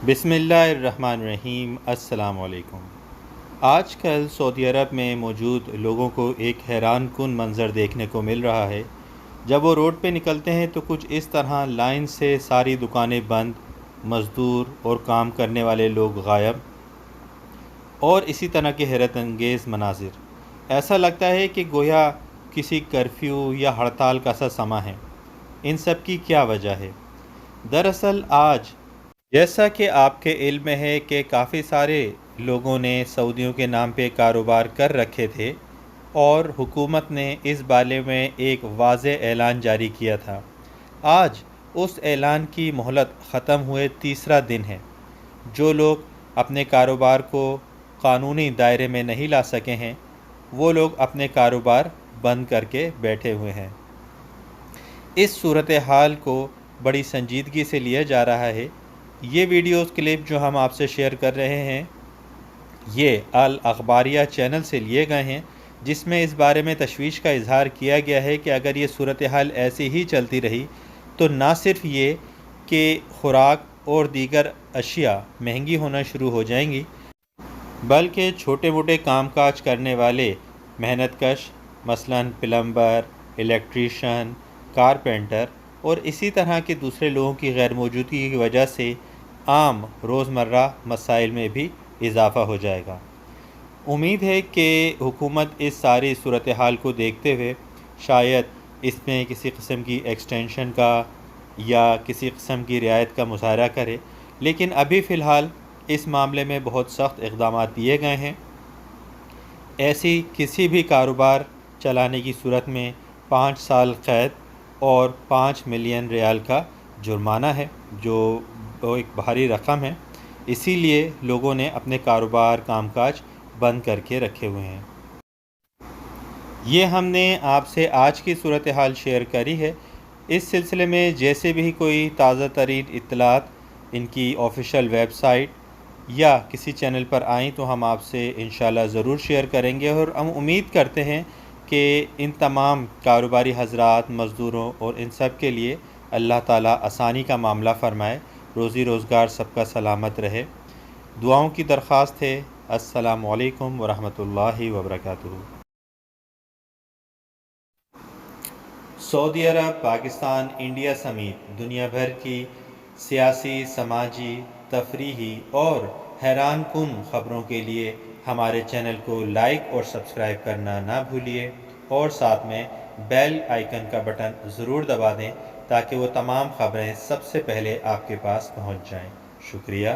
بسم اللہ الرحمن الرحیم۔ السلام علیکم۔ آج کل سعودی عرب میں موجود لوگوں کو ایک حیران کن منظر دیکھنے کو مل رہا ہے۔ جب وہ روڈ پہ نکلتے ہیں تو کچھ اس طرح لائن سے ساری دکانیں بند، مزدور اور کام کرنے والے لوگ غائب، اور اسی طرح کے حیرت انگیز مناظر۔ ایسا لگتا ہے کہ گویا کسی کرفیو یا ہڑتال کا سا سماں ہے۔ ان سب کی کیا وجہ ہے؟ دراصل آج جیسا کہ آپ کے علم میں ہے کہ کافی سارے لوگوں نے سعودیوں کے نام پہ کاروبار کر رکھے تھے، اور حکومت نے اس بارے میں ایک واضح اعلان جاری کیا تھا۔ آج اس اعلان کی مہلت ختم ہوئے تیسرا دن ہے۔ جو لوگ اپنے کاروبار کو قانونی دائرے میں نہیں لا سکے ہیں، وہ لوگ اپنے کاروبار بند کر کے بیٹھے ہوئے ہیں۔ اس صورتحال کو بڑی سنجیدگی سے لیا جا رہا ہے۔ یہ ویڈیوز کلپ جو ہم آپ سے شیئر کر رہے ہیں، یہ الاخباریہ چینل سے لیے گئے ہیں، جس میں اس بارے میں تشویش کا اظہار کیا گیا ہے کہ اگر یہ صورتحال ایسی ہی چلتی رہی تو نہ صرف یہ کہ خوراک اور دیگر اشیاء مہنگی ہونا شروع ہو جائیں گی، بلکہ چھوٹے موٹے کام کاج کرنے والے محنت کش، مثلاً پلمبر، الیکٹریشین، کارپینٹر اور اسی طرح کے دوسرے لوگوں کی غیر موجودگی کی وجہ سے عام روزمرہ مسائل میں بھی اضافہ ہو جائے گا۔ امید ہے کہ حکومت اس ساری صورتحال کو دیکھتے ہوئے شاید اس میں کسی قسم کی ایکسٹینشن کا یا کسی قسم کی رعایت کا مظاہرہ کرے، لیکن ابھی فی الحال اس معاملے میں بہت سخت اقدامات دیے گئے ہیں۔ ایسی کسی بھی کاروبار چلانے کی صورت میں 5 سال قید اور 5 ملین ریال کا جرمانہ ہے، جو ایک بھاری رقم ہے۔ اسی لیے لوگوں نے اپنے کاروبار کام کاج بند کر کے رکھے ہوئے ہیں۔ یہ ہم نے آپ سے آج کی صورتحال شیئر کری ہے۔ اس سلسلے میں جیسے بھی کوئی تازہ ترین اطلاعات ان کی آفیشیل ویب سائٹ یا کسی چینل پر آئیں تو ہم آپ سے انشاءاللہ ضرور شیئر کریں گے، اور ہم امید کرتے ہیں کہ ان تمام کاروباری حضرات، مزدوروں اور ان سب کے لیے اللہ تعالیٰ آسانی کا معاملہ فرمائے، روزی روزگار سب کا سلامت رہے۔ دعاؤں کی درخواست ہے۔ السلام علیکم ورحمۃ اللہ وبرکاتہ۔ سعودی عرب، پاکستان، انڈیا سمیت دنیا بھر کی سیاسی، سماجی، تفریحی اور حیران کن خبروں کے لیے ہمارے چینل کو لائک اور سبسکرائب کرنا نہ بھولیے، اور ساتھ میں بیل آئیکن کا بٹن ضرور دبا دیں تاکہ وہ تمام خبریں سب سے پہلے آپ کے پاس پہنچ جائیں۔ شکریہ۔